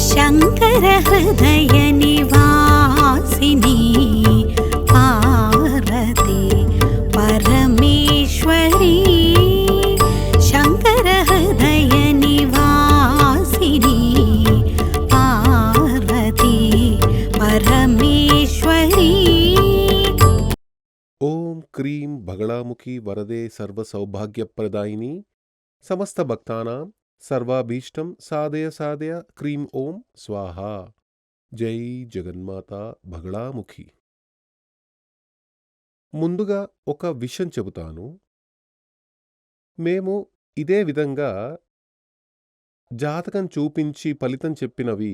शङ्कर हृदय निवासिनी पार्वती परमेश्वरी शङ्कर हृदय निवासिनी पार्वती परमेश्वरी। ఓం క్రీం బగళాముఖి వరదే సర్వసౌభాగ్యప్రదాయిని సమస్త భక్తానాం సర్వాభీష్టం సాధయ సాధయ క్రీం ఓం స్వాహా. జై జగన్మాత బగళాముఖి. ముందుగా ఒక విషయం చెబుతాను. మేము ఇదే విధంగా జాతకం చూపించి ఫలితం చెప్పినవి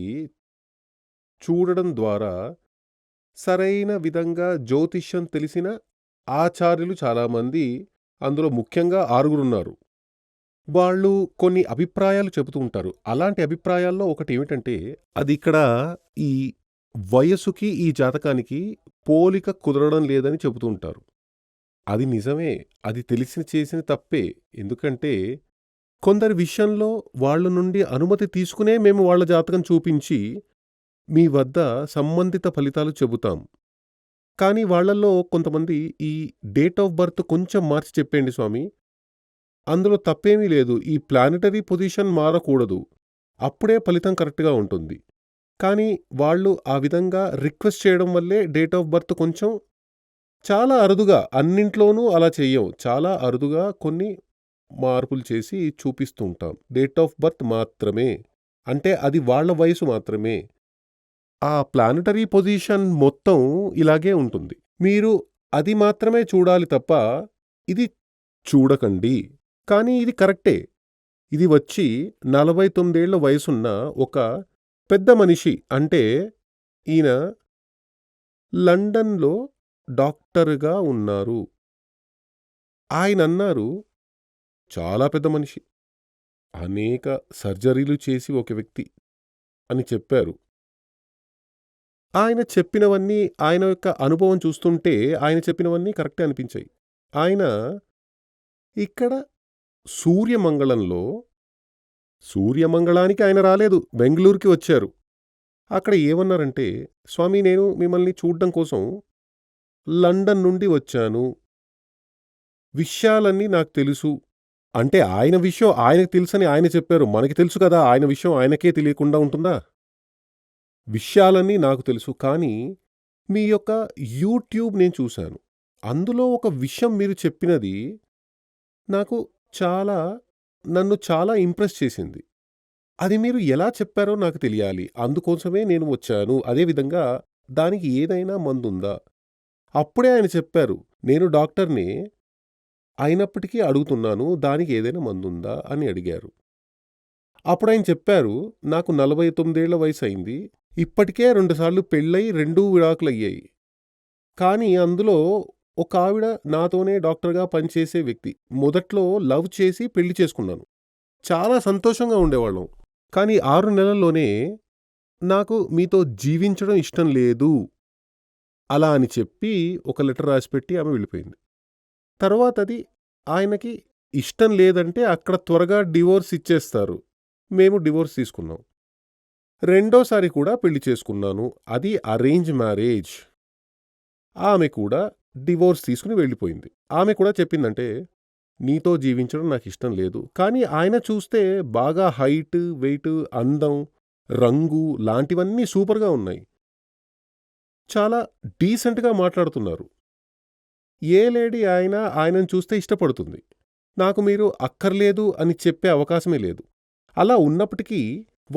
చూడడం ద్వారా సరైన విధంగా జ్యోతిష్యం తెలిసిన ఆచార్యులు చాలామంది, అందులో ముఖ్యంగా 6 వాళ్ళు కొన్ని అభిప్రాయాలు చెబుతూ ఉంటారు. అలాంటి అభిప్రాయాల్లో ఒకటి ఏమిటంటే, అది ఇక్కడ ఈ వయసుకి ఈ జాతకానికి పోలిక కుదరడం లేదని చెబుతూ ఉంటారు. అది నిజమే, అది తెలిసి చేసిన తప్పే. ఎందుకంటే కొందరి విషయంలో వాళ్ళ నుండి అనుమతి తీసుకునే మేము వాళ్ళ జాతకం చూపించి మీ వద్ద సంబంధిత ఫలితాలు చెబుతాం. కానీ వాళ్ళల్లో కొంతమంది ఈ డేట్ ఆఫ్ బర్త్ కొంచెం మార్చి చెప్పేయండి స్వామి, అందులో తప్పేమీ లేదు, ఈ ప్లానెటరీ పొజిషన్ మారకూడదు, అప్పుడే ఫలితం కరెక్ట్గా ఉంటుంది. కానీ వాళ్ళు ఆ విధంగా రిక్వెస్ట్ చేయడం వల్లే డేట్ ఆఫ్ బర్త్ కొంచెం చాలా అరుదుగా, అన్నింట్లోనూ అలా చెయ్యం, చాలా అరుదుగా కొన్ని మార్పులు చేసి చూపిస్తూ ఉంటాం. డేట్ ఆఫ్ బర్త్ మాత్రమే, అంటే అది వాళ్ళ వయసు మాత్రమే. ఆ ప్లానెటరీ పొజిషన్ మొత్తం ఇలాగే ఉంటుంది. మీరు అది మాత్రమే చూడాలి తప్ప ఇది చూడకండి. కానీ ఇది కరెక్టే. ఇది వచ్చి 49 ఏళ్ల వయసున్న ఒక పెద్ద మనిషి. అంటే ఈయన లండన్లో డాక్టరుగా ఉన్నారు. ఆయన అన్నారు, చాలా పెద్ద మనిషి, అనేక సర్జరీలు చేసి ఒక వ్యక్తి అని చెప్పారు. ఆయన చెప్పినవన్నీ, ఆయన యొక్క అనుభవం చూస్తుంటే ఆయన చెప్పినవన్నీ కరెక్టే అనిపించాయి. ఆయన ఇక్కడ సూర్యమంగళంలో, సూర్యమంగళానికి ఆయన రాలేదు, బెంగళూరుకి వచ్చారు. అక్కడ ఏమన్నారంటే, స్వామి నేను మిమ్మల్ని చూడ్డం కోసం లండన్ నుండి వచ్చాను, విషయాలన్నీ నాకు తెలుసు. అంటే ఆయన విషయం ఆయనకు తెలుసని ఆయన చెప్పారు. మనకి తెలుసు కదా, ఆయన విషయం ఆయనకే తెలియకుండా ఉంటుందా? విషయాలన్నీ నాకు తెలుసు, కానీ మీ యొక్క యూట్యూబ్ నేను చూశాను. అందులో ఒక విషయం మీరు చెప్పినది నన్ను చాలా ఇంప్రెస్ చేసింది. అది మీరు ఎలా చెప్పారో నాకు తెలియాలి, అందుకోసమే నేను వచ్చాను. అదేవిధంగా దానికి ఏదైనా మందుందా? అప్పుడే ఆయన చెప్పారు, నేను డాక్టర్నే అయినప్పటికీ అడుగుతున్నాను, దానికి ఏదైనా మందుందా అని అడిగారు. అప్పుడు ఆయన చెప్పారు, నాకు 49 ఏళ్ల వయసు అయింది, ఇప్పటికే 2 సార్లు పెళ్ళై 2 విడాకులయ్యాయి. కానీ అందులో ఒక ఆవిడ నాతోనే డాక్టర్గా పనిచేసే వ్యక్తి. మొదట్లో లవ్ చేసి పెళ్లి చేసుకున్నాను, చాలా సంతోషంగా ఉండేవాళ్ళం. కానీ 6 నెలల్లోనే నాకు మీతో జీవించడం ఇష్టం లేదు అలా అని చెప్పి ఒక లెటర్ రాసిపెట్టి ఆమె వెళ్ళిపోయింది. తర్వాత అది ఆయనకి ఇష్టం లేదంటే అక్కడ త్వరగా డివోర్స్ ఇచ్చేస్తారు. మేము డివోర్స్ తీసుకున్నాం. రెండోసారి కూడా పెళ్లి చేసుకున్నాను, అది అరేంజ్ మ్యారేజ్. ఆమె కూడా డివోర్స్ తీసుకుని వెళ్ళిపోయింది. ఆమె కూడా చెప్పిందంటే, నీతో జీవించడం నాకు ఇష్టం లేదు. కానీ ఆయన చూస్తే బాగా హైట్, వెయిట్, అందం, రంగు లాంటివన్నీ సూపర్గా ఉన్నాయి, చాలా డీసెంట్గా మాట్లాడుతున్నారు. ఏ లేడీ ఆయనను చూస్తే ఇష్టపడుతుంది. నాకు మీరు అక్కర్లేదు అని చెప్పే అవకాశమే లేదు. అలా ఉన్నప్పటికీ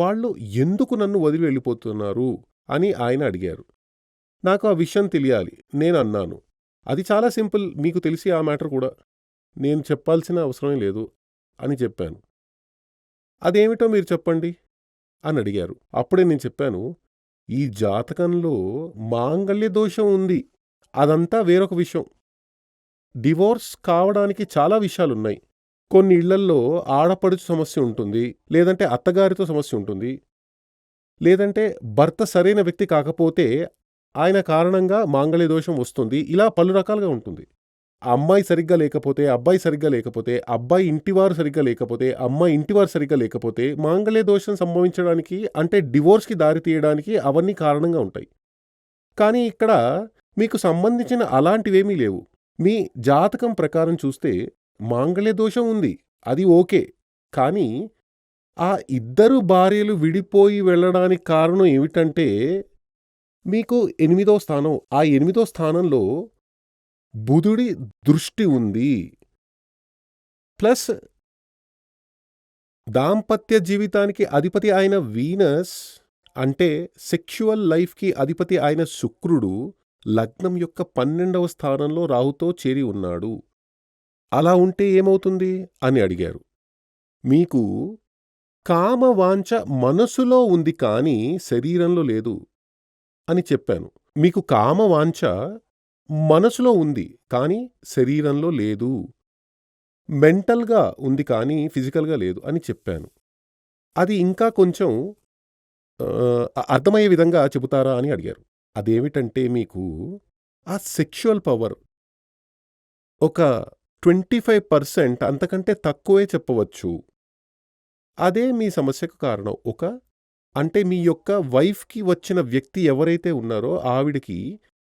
వాళ్ళు ఎందుకు నన్ను వదిలి వెళ్ళిపోతున్నారు అని ఆయన అడిగారు. నాకు ఆ విషయం తెలియాలి. నేను అన్నాను, అది చాలా సింపుల్, మీకు తెలిసి ఆ మ్యాటర్ కూడా, నేను చెప్పాల్సిన అవసరమే లేదు అని చెప్పాను. అదేమిటో మీరు చెప్పండి అని అడిగారు. అప్పుడే నేను చెప్పాను, ఈ జాతకంలో మాంగళ్య దోషం ఉంది, అదంతా వేరొక విషయం. డివోర్స్ కావడానికి చాలా విషయాలున్నాయి. కొన్ని ఇళ్లల్లో ఆడపడుచు సమస్య ఉంటుంది, లేదంటే అత్తగారితో సమస్య ఉంటుంది, లేదంటే భర్త సరైన వ్యక్తి కాకపోతే ఆయన కారణంగా మాంగళ్య దోషం వస్తుంది. ఇలా పలు రకాలుగా ఉంటుంది. అమ్మాయి సరిగ్గా లేకపోతే, అబ్బాయి సరిగ్గా లేకపోతే, అబ్బాయి ఇంటివారు సరిగ్గా లేకపోతే, అమ్మాయి ఇంటివారు సరిగ్గా లేకపోతే మాంగళ్య దోషం సంభవించడానికి అంటే డివోర్స్‌కి దారి తీయడానికి అవన్నీ కారణంగా ఉంటాయి. కానీ ఇక్కడ మీకు సంబంధించిన అలాంటివేమీ లేవు. మీ జాతకం ప్రకారం చూస్తే మాంగళ్య దోషం ఉంది. అది ఓకే. కానీ ఆ ఇద్దరు భార్యలు విడిపోయి వెళ్ళడానికి కారణం ఏమిటంటే మీకు 8వ స్థానం. ఆ 8వ స్థానంలో బుధుడి దృష్టి ఉంది. ప్లస్ దాంపత్య జీవితానికి అధిపతి అయిన వీనస్ అంటే సెక్చువల్ లైఫ్‌కి అధిపతి అయిన శుక్రుడు లగ్నం యొక్క 12వ స్థానంలో రాహుతో చేరి ఉన్నాడు. అలా ఉంటే ఏమవుతుంది అని అడిగారు. మీకు కామవాంఛ మనసులో ఉంది కానీ శరీరంలో లేదు అని చెప్పాను. మీకు కామవాంఛ మనసులో ఉంది కానీ శరీరంలో లేదు. మెంటల్‌గా ఉంది కానీ ఫిజికల్‌గా లేదు అని చెప్పాను. అది ఇంకా కొంచెం అర్థమయ్యే విధంగా చెబుతారా అని అడిగారు. అదేమిటంటే మీకు ఆ సెక్చువల్ పవర్ ఒక 25% అంతకంటే తక్కువే చెప్పవచ్చు. అదే మీ సమస్యకు కారణం. అంటే మీ యొక్క వైఫ్‌కి వచ్చిన వ్యక్తి ఎవరైతే ఉన్నారో ఆవిడకి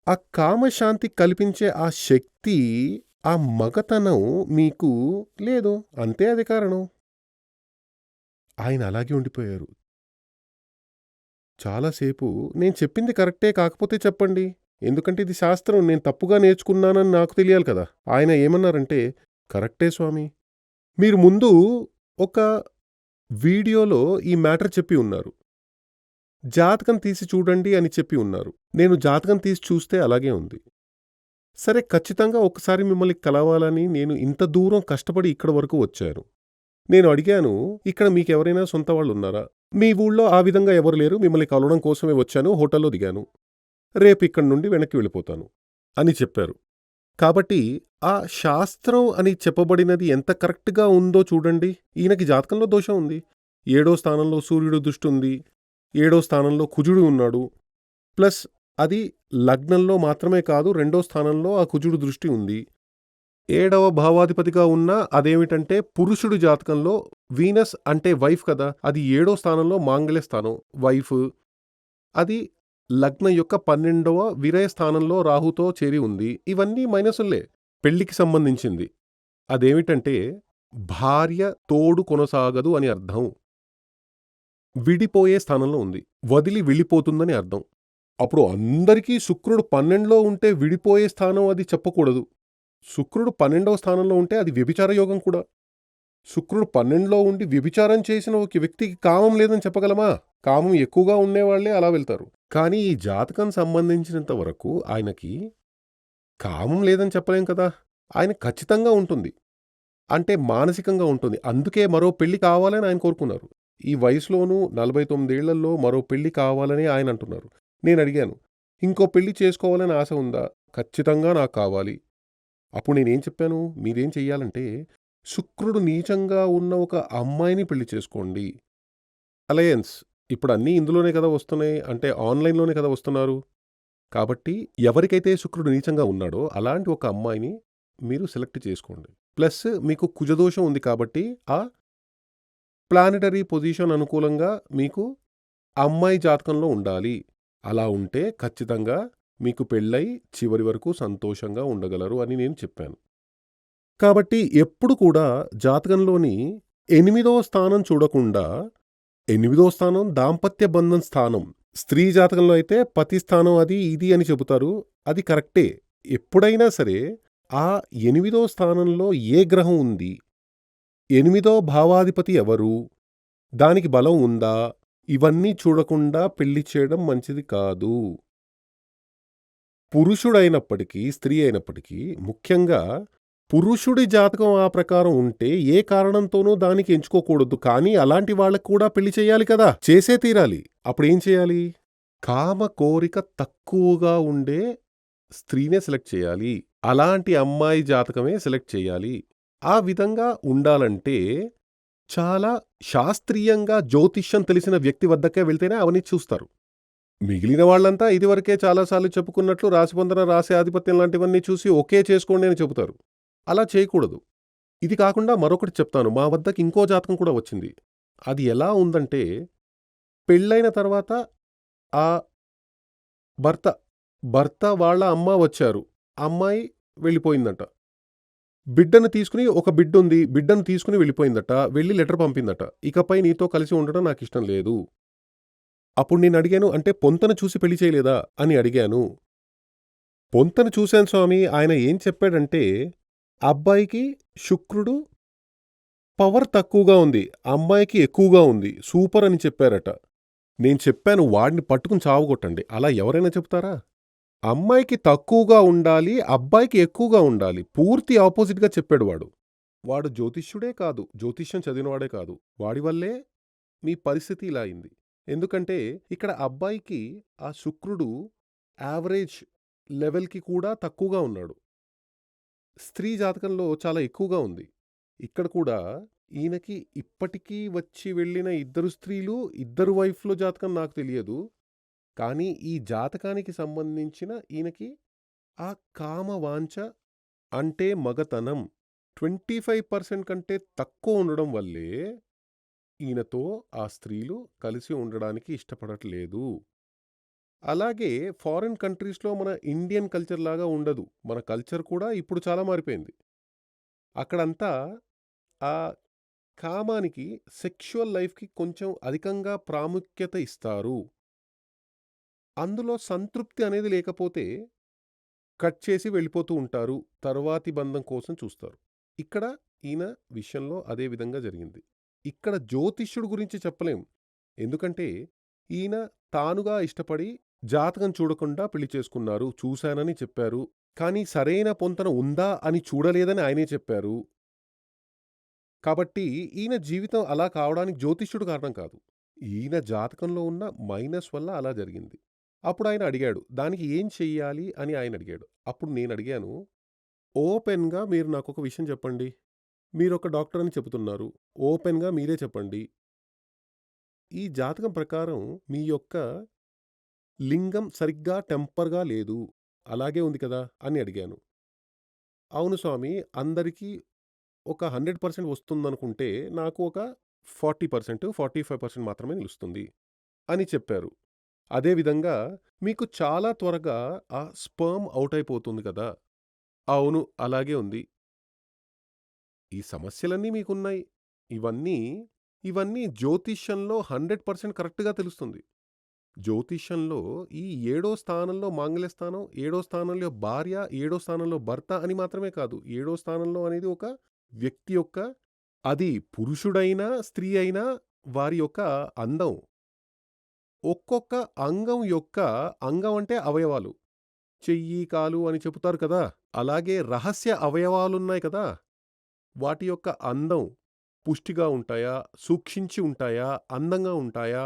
ఆ కామశాంతి కల్పించే ఆ శక్తి, ఆ మగతనం మీకు లేదు. అంతే అది కారణం. ఆయన అలాగే ఉండిపోయారు. చాలాసేపు నేను చెప్పింది కరెక్టే కాకపోతే చెప్పండి. ఎందుకంటే ఇది శాస్త్రం. నేను తప్పుగా నేర్చుకున్నానని నాకు తెలియాలి కదా! ఆయన ఏమన్నారంటే, కరెక్టే స్వామి. మీరు ముందు ఒక వీడియోలో ఈ మ్యాటర్ చెప్పి ఉన్నారు. జాతకం తీసి చూడండి అని చెప్పి ఉన్నారు. నేను జాతకం తీసి చూస్తే అలాగే ఉంది. సరే ఖచ్చితంగా ఒకసారి మిమ్మల్ని కలవాలని నేను ఇంత దూరం కష్టపడి ఇక్కడి వరకు వచ్చాను. నేను అడిగాను, ఇక్కడ మీకెవరైనా సొంత వాళ్ళున్నారా? మీ ఊళ్ళో ఆ విధంగా ఎవరు లేరు. మిమ్మల్ని కలవడం కోసమే వచ్చాను. హోటల్లో దిగాను. రేపు ఇక్కడి నుండి వెనక్కి వెళ్ళిపోతాను అని చెప్పారు. కాబట్టి ఆ శాస్త్రం అని చెప్పబడినది ఎంత కరెక్ట్‌గా ఉందో చూడండి. ఈయనకి జాతకంలో దోషం ఉంది. 7వ స్థానంలో సూర్యుడు దృష్టి ఉంది. 7వ స్థానంలో కుజుడు ఉన్నాడు. ప్లస్ అది లగ్నంలో మాత్రమే కాదు 2వ స్థానంలో ఆ కుజుడు దృష్టి ఉంది. 7వ భావాధిపతిగా ఉన్న అదేమిటంటే పురుషుడి జాతకంలో వీనస్ అంటే వైఫ్ కదా! అది 7వ స్థానంలో మాంగళ్య స్థానం వైఫ్. అది లగ్నం యొక్క 12వ విరయ స్థానంలో రాహుతో చేరి ఉంది. ఇవన్నీ మైనసుల్లే. పెళ్లికి సంబంధించింది. అదేమిటంటే భార్య తోడు కొనసాగదు అని అర్థం. విడిపోయే స్థానంలో ఉంది. వదిలి వెళ్ళిపోతుందని అర్థం. అప్పుడు అందరికీ శుక్రుడు 12లో ఉంటే విడిపోయే స్థానం అది చెప్పకూడదు. శుక్రుడు 12వ స్థానంలో ఉంటే అది వ్యభిచార యోగం కూడా. శుక్రుడు 12లో ఉండి వ్యభిచారం చేసిన ఒక వ్యక్తికి కామం లేదని చెప్పగలమా? కామం ఎక్కువగా ఉండేవాళ్లే అలా వెళ్తారు. కానీ ఈ జాతకం సంబంధించినంత వరకు ఆయనకి కామం లేదని చెప్పలేం కదా! ఆయన ఖచ్చితంగా ఉంటుంది. అంటే మానసికంగా ఉంటుంది. అందుకే మరో పెళ్లి కావాలని ఆయన కోరుకున్నారు. ఈ వయసులోనూ 49 ఏళ్లలో మరో పెళ్లి కావాలని ఆయన అంటున్నారు. నేనడిగాను, ఇంకో పెళ్లి చేసుకోవాలని ఆశ ఉందా? ఖచ్చితంగా నాకు కావాలి. అప్పుడు నేనేం చెప్పాను, మీరేం చెయ్యాలంటే శుక్రుడు నీచంగా ఉన్న ఒక అమ్మాయిని పెళ్లి చేసుకోండి. అలయన్స్ ఇప్పుడు అన్నీ ఇందులోనే కదా వస్తున్నాయి. అంటే ఆన్‌లైన్‌లోనే కదా వస్తున్నారు. కాబట్టి ఎవరికైతే శుక్రుడు నీచంగా ఉన్నాడో అలాంటి ఒక అమ్మాయిని మీరు సెలెక్ట్ చేసుకోండి. ప్లస్ మీకు కుజదోషం ఉంది కాబట్టి ఆ ప్లానెటరీ పొజిషన్ అనుకూలంగా మీకు అమ్మాయి జాతకంలో ఉండాలి. అలా ఉంటే ఖచ్చితంగా మీకు పెళ్ళై చివరి వరకు సంతోషంగా ఉండగలరు అని నేను చెప్పాను. కాబట్టి ఎప్పుడు కూడా జాతకంలోని 8వ స్థానం చూడకుండా 8వ స్థానం దాంపత్య బంధం స్థానం. స్త్రీ జాతకంలో అయితే పతి స్థానం అది ఇది అని చెబుతారు. అది కరెక్టే. ఎప్పుడైనా సరే ఆ 8వ స్థానంలో ఏ గ్రహం ఉంది, 8వ భావాధిపతి ఎవరు, దానికి బలం ఉందా, ఇవన్నీ చూడకుండా పెళ్లి చేయడం మంచిది కాదు. పురుషుడైనప్పటికీ స్త్రీ అయినప్పటికీ ముఖ్యంగా పురుషుడి జాతకం ఆ ప్రకారం ఉంటే ఏ కారణంతోనూ దానికి ఎంచుకోకూడదు. కానీ అలాంటి వాళ్ళకు కూడా పెళ్లి చేయాలి కదా! చేసే తీరాలి. అప్పుడేం చేయాలి? కామ కోరిక తక్కువగా ఉండే స్త్రీనే సెలెక్ట్ చేయాలి. అలాంటి అమ్మాయి జాతకమే సెలెక్ట్ చేయాలి. ఆ విధంగా ఉండాలంటే చాలా శాస్త్రీయంగా జ్యోతిష్యం తెలిసిన వ్యక్తి వద్దకే వెళ్తేనే అవన్నీ చూస్తారు. మిగిలిన వాళ్ళంతా ఇదివరకే చాలా సార్లు చెప్పుకున్నట్లు రాశిపొందన, రాశి ఆధిపత్యం లాంటివన్నీ చూసి ఓకే చేసుకోండి అని చెబుతారు. అలా చేయకూడదు. ఇది కాకుండా మరొకటి చెప్తాను. మా వద్దకి ఇంకో జాతకం కూడా వచ్చింది. అది ఎలా ఉందంటే, పెళ్ళైన తర్వాత ఆ భర్త, భర్త వాళ్ళ అమ్మ వచ్చారు. అమ్మాయి వెళ్ళిపోయిందట. బిడ్డను తీసుకొని ఒక బిడ్డుంది. బిడ్డను తీసుకొని వెళ్ళిపోయిందట. వెళ్లి లెటర్ పంపిందట. ఇకపై నీతో కలిసి ఉండడం నాకిష్టం లేదు. అప్పుడు నేనడిగాను, అంటే పొంతన చూసి పెళ్లి చేయలేదా అని అడిగాను. పొంతన చూశాను స్వామి. ఆయన ఏం చెప్పాడంటే, అబ్బాయికి శుక్రుడు పవర్ తక్కువగా ఉంది. అమ్మాయికి ఎక్కువగా ఉంది. సూపర్ అని చెప్పారట. నేను చెప్పాను, వాడిని పట్టుకుని చావగొట్టండి. అలా ఎవరైనా చెప్తారా? అమ్మాయికి తక్కువగా ఉండాలి, అబ్బాయికి ఎక్కువగా ఉండాలి. పూర్తి ఆపోజిట్‌గా చెప్పాడు వాడు. వాడు జ్యోతిష్యుడే కాదు, జ్యోతిష్యం చదివినవాడే కాదు. వాడి వల్లే మీ పరిస్థితి ఇలా అయింది. ఎందుకంటే ఇక్కడ అబ్బాయికి ఆ శుక్రుడు యావరేజ్ లెవెల్‌కి కూడా తక్కువగా ఉన్నాడు. స్త్రీ జాతకంలో చాలా ఎక్కువగా ఉంది. ఇక్కడ కూడా ఈయనకి ఇప్పటికీ వచ్చి వెళ్ళిన ఇద్దరు స్త్రీలు, ఇద్దరు వైఫ్‌ల జాతకం నాకు తెలియదు. కానీ ఈ జాతకానికి సంబంధించిన ఈయనకి ఆ కామ వాంఛ అంటే మగతనం 25% కంటే తక్కువ ఉండడం వల్లే ఈయనతో ఆ స్త్రీలు కలిసి ఉండడానికి ఇష్టపడట్లేదు. అలాగే ఫారిన్ కంట్రీస్‌లో మన ఇండియన్ కల్చర్ లాగా ఉండదు. మన కల్చర్ కూడా ఇప్పుడు చాలా మారిపోయింది. అక్కడంతా ఆ కామానికి, సెక్షువల్ లైఫ్‌కి కొంచెం అధికంగా ప్రాముఖ్యత ఇస్తారు. అందులో సంతృప్తి అనేది లేకపోతే కట్ చేసి వెళ్ళిపోతూ ఉంటారు. తర్వాతి బంధం కోసం చూస్తారు. ఇక్కడ ఈయన విషయంలో అదే విధంగా జరిగింది. ఇక్కడ జ్యోతిష్యుడు గురించి చెప్పలేం. ఎందుకంటే ఈయన తానుగా ఇష్టపడి జాతకం చూడకుండా పెళ్లి చేసుకున్నారు. చూశానని చెప్పారు. కానీ సరైన పొంతన ఉందా అని చూడలేదని ఆయనే చెప్పారు. కాబట్టి ఈయన జీవితం అలా కావడానికి జ్యోతిష్యుడు కారణం కాదు. ఈయన జాతకంలో ఉన్న మైనస్ వల్ల అలా జరిగింది. అప్పుడాయన అడిగాడు, దానికి ఏం చెయ్యాలి అని ఆయన అడిగాడు. అప్పుడు నేనడిగాను, ఓపెన్‌గా మీరు నాకొక విషయం చెప్పండి. మీరొక డాక్టర్ అని చెబుతున్నారు. ఓపెన్‌గా మీరే చెప్పండి. ఈ జాతకం ప్రకారం మీ యొక్క లింగం సరిగ్గా టెంపర్‌గా లేదు. అలాగే ఉంది కదా! అని అడిగాను. అవును స్వామి, అందరికీ ఒక 100% వస్తుందనుకుంటే నాకు ఒక 40%, 45% మాత్రమే నిలుస్తుంది అని చెప్పారు. అదే విధంగా మీకు చాలా త్వరగా ఆ స్పెర్మ్ ఔట్ అయిపోతుంది కదా! అవును, అలాగే ఉంది. ఈ సమస్యలన్నీ మీకున్నాయి. ఇవన్నీ, ఇవన్నీ జ్యోతిష్యంలో 100% కరెక్ట్‌గా తెలుస్తుంది. జ్యోతిష్యంలో ఈ ఏడో స్థానంలో మాంగళ్య స్థానం, ఏడో స్థానంలో భార్య, ఏడో స్థానంలో భర్త అని మాత్రమే కాదు. ఏడో స్థానంలో అనేది ఒక వ్యక్తి యొక్క, అది పురుషుడైనా, స్త్రీ అయినా వారి యొక్క అందం. ఒక్కొక్క అంగం యొక్క, అంగం అంటే అవయవాలు. చెయ్యి, కాలు అని చెబుతారు కదా! అలాగే రహస్య అవయవాలున్నాయి కదా! వాటి యొక్క అందం పుష్టిగా ఉంటాయా? సూక్షించి ఉంటాయా? అందంగా ఉంటాయా?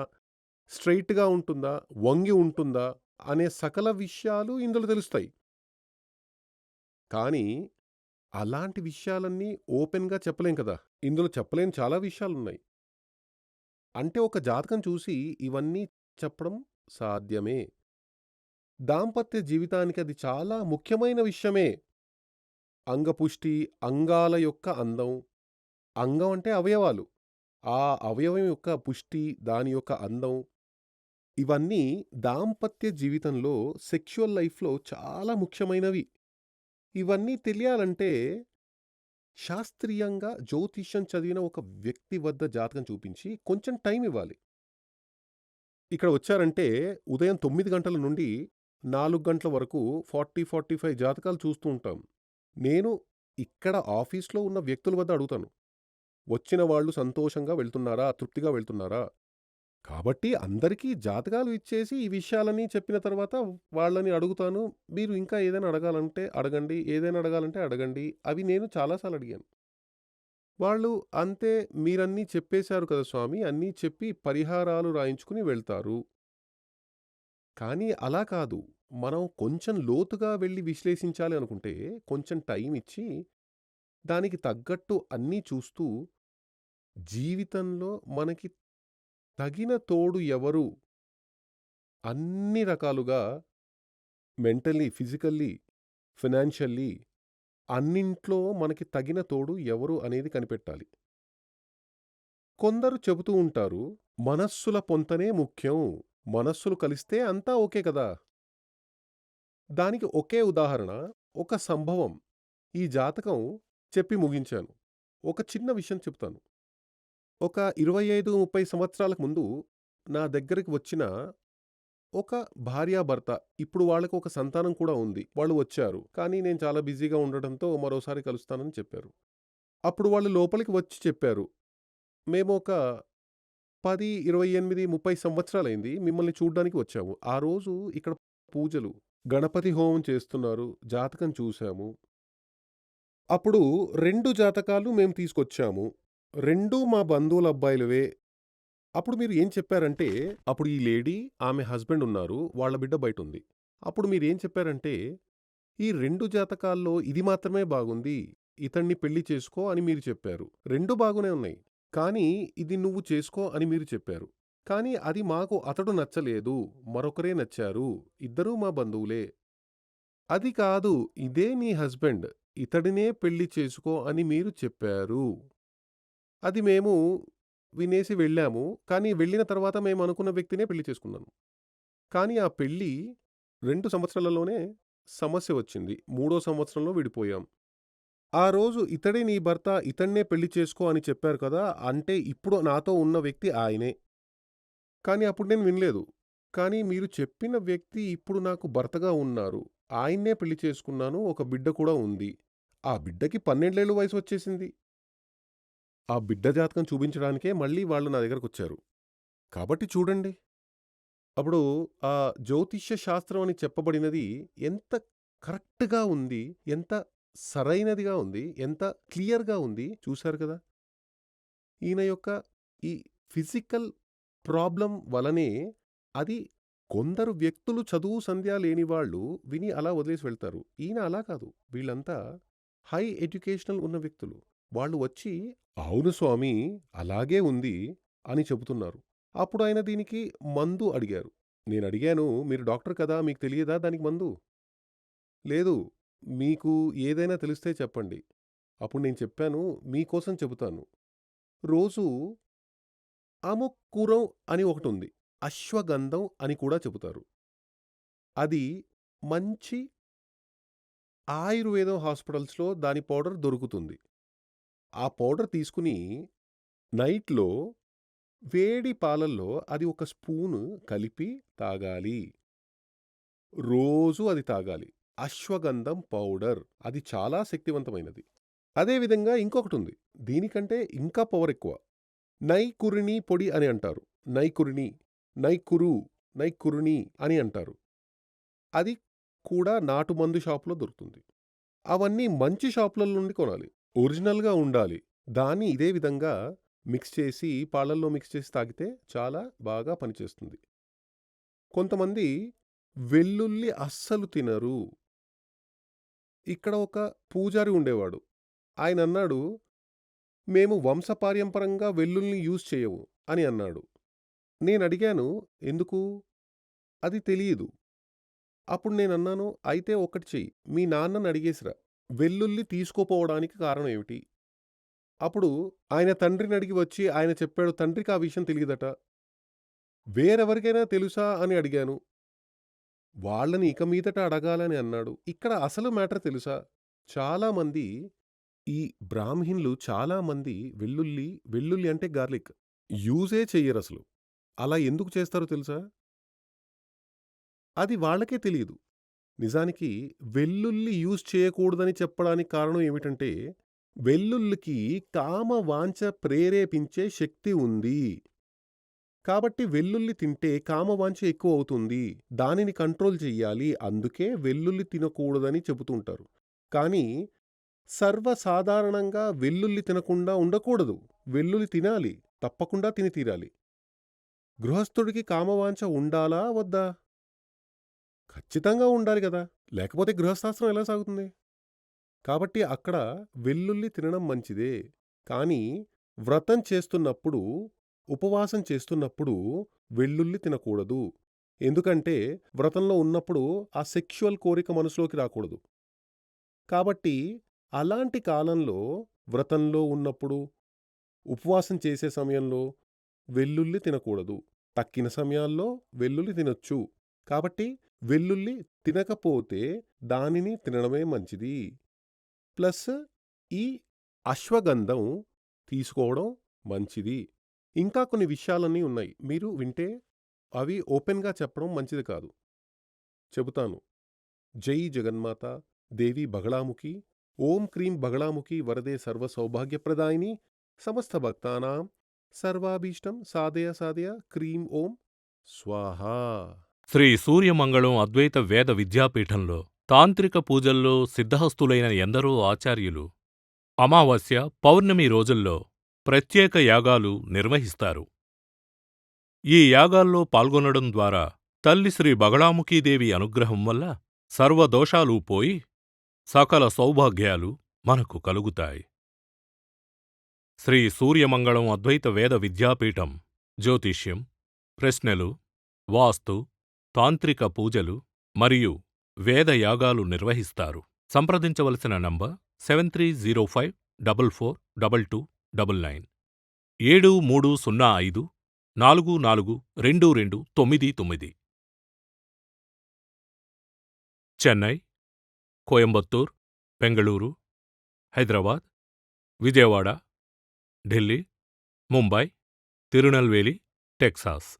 స్ట్రెయిట్‌గా ఉంటుందా? వంగి ఉంటుందా? అనే సకల విషయాలు ఇందులో తెలుస్తాయి. కానీ అలాంటి విషయాలన్నీ ఓపెన్‌గా చెప్పలేం కదా! ఇందులో చెప్పలేని చాలా విషయాలున్నాయి. అంటే ఒక జాతకం చూసి ఇవన్నీ చెప్పడం సాధ్యమే. దాంపత్య జీవితానికి అది చాలా ముఖ్యమైన విషయమే. అంగపుష్టి, అంగాల యొక్క అందం. అంగం అంటే అవయవాలు. ఆ అవయవం యొక్క పుష్టి, దాని యొక్క అందం, ఇవన్నీ దాంపత్య జీవితంలో, సెక్సువల్ లైఫ్‌లో చాలా ముఖ్యమైనవి. ఇవన్నీ తెలియాలంటే శాస్త్రీయంగా జ్యోతిష్యం చదివిన ఒక వ్యక్తి వద్ద జాతకం చూపించి కొంచెం టైం ఇవ్వాలి. ఇక్కడ వచ్చారంటే ఉదయం 9 గంటల నుండి 4 గంటల వరకు 40, 45 జాతకాలు చూస్తూ ఉంటాం. నేను ఇక్కడ ఆఫీస్‌లో ఉన్న వ్యక్తుల వద్ద అడుగుతాను. వచ్చిన వాళ్ళు సంతోషంగా వెళ్తున్నారా? తృప్తిగా వెళ్తున్నారా? కాబట్టి అందరికీ జాతకాలు ఇచ్చేసి ఈ విషయాలన్నీ చెప్పిన తర్వాత వాళ్ళని అడుగుతాను. మీరు ఇంకా ఏదైనా అడగాలంటే అడగండి. ఏదైనా అడగాలంటే అడగండి. అవి నేను చాలా సార్లు అడిగాను. వాళ్ళు అంతే, మీరన్నీ చెప్పేశారు కదా స్వామి, అన్నీ చెప్పి పరిహారాలు రాయించుకుని వెళ్తారు. కానీ అలా కాదు. మనం కొంచెం లోతుగా వెళ్లి విశ్లేషించాలి అనుకుంటే కొంచెం టైం ఇచ్చి, దానికి తగ్గట్టు అన్నీ చూస్తూ, జీవితంలో మనకి తగిన తోడు ఎవరు అన్ని రకాలుగా మెంటల్లీ, ఫిజికల్లీ, ఫినాన్షియల్లీ అన్నింట్లో మనకి తగిన తోడు ఎవరు అనేది కనిపెట్టాలి. కొందరు చెబుతూ ఉంటారు, మనస్సుల పొంతనే ముఖ్యం. మనస్సులు కలిస్తే అంతా ఓకే కదా! దానికి ఒకే ఉదాహరణ, ఒక సంభవం. ఈ జాతకం చెప్పి ముగించాను. ఒక చిన్న విషయం చెప్తాను. ఒక 25, 30 సంవత్సరాలకు ముందు నా దగ్గరికి వచ్చిన ఒక భార్యాభర్త, ఇప్పుడు వాళ్ళకి ఒక సంతానం కూడా ఉంది. వాళ్ళు వచ్చారు. కానీ నేను చాలా బిజీగా ఉండడంతో మరోసారి కలుస్తానని చెప్పారు. అప్పుడు వాళ్ళు లోపలికి వచ్చి చెప్పారు, మేము ఒక 10, 28, 30 సంవత్సరాలైంది మిమ్మల్ని చూడ్డానికి వచ్చాము. ఆ రోజు ఇక్కడ పూజలు, గణపతి హోమం చేస్తున్నారు. జాతకం చూశాము. అప్పుడు 2 జాతకాలు మేము తీసుకొచ్చాము. 2 మా బంధువుల అబ్బాయిలవే. అప్పుడు మీరు ఏం చెప్పారంటే, అప్పుడు ఈ లేడీ, ఆమె హస్బెండ్ ఉన్నారు. వాళ్ళ బిడ్డ బయటుంది. అప్పుడు మీరేం చెప్పారంటే, ఈ 2 జాతకాల్లో ఇది మాత్రమే బాగుంది. ఇతన్ని పెళ్లి చేసుకో అని మీరు చెప్పారు. 2 బాగునే ఉన్నాయి. కానీ ఇది నువ్వు చేసుకో అని మీరు చెప్పారు. కానీ అది మాకు అతడు నచ్చలేదు. మరొకరే నచ్చారు. ఇద్దరూ మా బంధువులే. అది కాదు, ఇదే నీ హస్బెండ్. ఇతడినే పెళ్లి చేసుకో అని మీరు చెప్పారు. అది మేము వినేసి వెళ్ళాము. కానీ వెళ్ళిన తర్వాత మేము అనుకున్న వ్యక్తినే పెళ్లి చేసుకున్నాను. కానీ ఆ పెళ్లి 2 సంవత్సరాలలోనే సమస్య వచ్చింది. 3వ సంవత్సరంలో విడిపోయాం. ఆ రోజు ఇతడే నీ భర్త, ఇతన్నే పెళ్లి చేసుకో అని చెప్పారు కదా! అంటే ఇప్పుడు నాతో ఉన్న వ్యక్తి ఆయనే. కానీ అప్పుడు నేను వినలేదు. కానీ మీరు చెప్పిన వ్యక్తి ఇప్పుడు నాకు భర్తగా ఉన్నారు. ఆయన్నే పెళ్లి చేసుకున్నాను. ఒక బిడ్డ కూడా ఉంది. ఆ బిడ్డకి 12 ఏళ్ల వయసు వచ్చేసింది. ఆ బిడ్డ జాతకం చూపించడానికే మళ్ళీ వాళ్ళు నా దగ్గరకొచ్చారు. కాబట్టి చూడండి. అప్పుడు ఆ జ్యోతిష్య శాస్త్రం అని చెప్పబడినది ఎంత కరెక్ట్‌గా ఉంది, ఎంత సరైనదిగా ఉంది, ఎంత క్లియర్‌గా ఉంది చూశారు కదా! ఈయన యొక్క ఈ ఫిజికల్ ప్రాబ్లమ్ వలనే అది కొందరు వ్యక్తులు చదువు సంధ్య లేని వాళ్ళు విని అలా వదిలేసి వెళ్తారు. ఈయన అలా కాదు. వీళ్ళంతా హై ఎడ్యుకేషనల్ ఉన్న వ్యక్తులు. వాళ్ళు వచ్చి, అవును స్వామీ అలాగే ఉంది అని చెబుతున్నారు. అప్పుడు ఆయన దీనికి మందు అడిగారు. నేనడిగాను, మీరు డాక్టర్ కదా! మీకు తెలియదా దానికి మందు? లేదు. మీకు ఏదైనా తెలిస్తే చెప్పండి. అప్పుడు నేను చెప్పాను, మీకోసం చెబుతాను. రోజూ అముక్కురం అని ఒకటుంది. అశ్వగంధం అని కూడా చెబుతారు. అది మంచి ఆయుర్వేదం హాస్పిటల్స్‌లో దాని పౌడర్ దొరుకుతుంది. ఆ పౌడర్ తీసుకుని నైట్‌లో వేడి పాలల్లో అది ఒక స్పూను కలిపి తాగాలి. రోజూ అది తాగాలి. అశ్వగంధం పౌడర్. అది చాలా శక్తివంతమైనది. అదే విధంగా ఇంకొకటుంది. దీనికంటే ఇంకా పవర్ ఎక్కువ. నైకురిణి పొడి అని అంటారు. నైకురిణి, నైకురు, నైకురుణి అని అంటారు. అది కూడా నాటు మందు షాపులో దొరుకుతుంది. అవన్నీ మంచి షాపుల నుండి కొనాలి. ఒరిజినల్‌గా ఉండాలి. దాన్ని ఇదే విధంగా మిక్స్ చేసి పాలల్లో మిక్స్ చేసి తాగితే చాలా బాగా పనిచేస్తుంది. కొంతమంది వెల్లుల్లి అస్సలు తినరు. ఇక్కడ ఒక పూజారి ఉండేవాడు. ఆయనన్నాడు, మేము వంశపార్యంపరంగా వెల్లుల్లిని యూజ్ చేయము అని అన్నాడు. నేనడిగాను, ఎందుకు? అది తెలీదు. అప్పుడు నేనన్నాను, అయితే ఒక్కటి చెయ్యి. మీ నాన్నని అడిగేసిరా. వెల్లుల్లి తీసుకోపోవడానికి కారణం ఏమిటి? అప్పుడు ఆయన తండ్రిని అడిగి వచ్చి ఆయన చెప్పాడు, తండ్రికి ఆ విషయం తెలీదట. వేరెవరికైనా తెలుసా అని అడిగాను. వాళ్ళని ఇక మీదట అడగాలని అన్నాడు. ఇక్కడ అసలు మ్యాటర్ తెలుసా? చాలామంది ఈ బ్రాహ్మిన్లు చాలామంది వెల్లుల్లి అంటే గార్లిక్ యూజే చెయ్యరసలు. అలా ఎందుకు చేస్తారో తెలుసా? అది వాళ్ళకే తెలీదు. నిజానికి వెల్లుల్లి యూజ్ చేయకూడదని చెప్పడానికి కారణం ఏమిటంటే, వెల్లుల్లికి కామ వాంఛ ప్రేరేపించే శక్తి ఉంది. కాబట్టి వెల్లుల్లి తింటే కామవాంఛ ఎక్కువ అవుతుంది. దానిని కంట్రోల్ చెయ్యాలి. అందుకే వెల్లుల్లి తినకూడదని చెబుతుంటారు. కానీ సర్వసాధారణంగా వెల్లుల్లి తినకుండా ఉండకూడదు. వెల్లుల్లి తినాలి. తప్పకుండా తిని తీరాలి. గృహస్థుడికి కామవాంఛ ఉండాలా వద్దా? ఖచ్చితంగా ఉండాలి కదా! లేకపోతే గృహస్థాశ్రమం ఎలా సాగుతుంది? కాబట్టి అక్కడ వెల్లుల్లి తినడం మంచిదే. కానీ వ్రతం చేస్తున్నప్పుడు, ఉపవాసం చేస్తున్నప్పుడు వెల్లుల్లి తినకూడదు. ఎందుకంటే వ్రతంలో ఉన్నప్పుడు ఆ సెక్షువల్ కోరిక మనసులోకి రాకూడదు. కాబట్టి అలాంటి కాలంలో వ్రతంలో ఉన్నప్పుడు, ఉపవాసం చేసే సమయంలో వెల్లుల్లి తినకూడదు. తక్కిన సమయాల్లో వెల్లుల్లి తినొచ్చు. కాబట్టి వెల్లుల్లి తినకపోతే దానిని తినడమే మంచిది. ప్లస్ ఈ అశ్వగంధం తీసుకోవడం మంచిది. ఇంకా కొన్ని విషయాలన్నీ ఉన్నాయి. మీరు వింటే అవి ఓపెన్‌గా చెప్పడం మంచిది కాదు. చెబుతాను. జై జగన్మాత, దేవి బగళాముఖి, ఓం క్రీం బగళాముఖి వరదే సర్వ సౌభాగ్యప్రదాయిని, సమస్త భక్తానాం సర్వాభీష్టం సాధయ సాధయ క్రీం ఓం స్వాహా. శ్రీ సూర్యమంగళం అద్వైత వేద విద్యాపీఠంలో తాంత్రిక పూజల్లో సిద్ధహస్తులైన ఎందరో ఆచార్యులు అమావాస్య, పౌర్ణమి రోజుల్లో ప్రత్యేక యాగాలు నిర్వహిస్తారు. ఈ యాగాల్లో పాల్గొనడం ద్వారా తల్లి శ్రీ బగళాముఖీదేవి అనుగ్రహం వల్ల సర్వదోషాలూ పోయి సకల సౌభాగ్యాలు మనకు కలుగుతాయి. శ్రీ సూర్యమంగళం అద్వైత వేద విద్యాపీఠం జ్యోతిష్యం, ప్రశ్నలు, వాస్తు, తాంత్రిక పూజలు మరియు వేదయాగాలు నిర్వహిస్తారు. సంప్రదించవలసిన నంబర్ 7305442299 7305442299. చెన్నై, కోయంబత్తూర్, బెంగళూరు, హైదరాబాద్, విజయవాడ, ఢిల్లీ, ముంబై, తిరునల్వేలి, టెక్సాస్.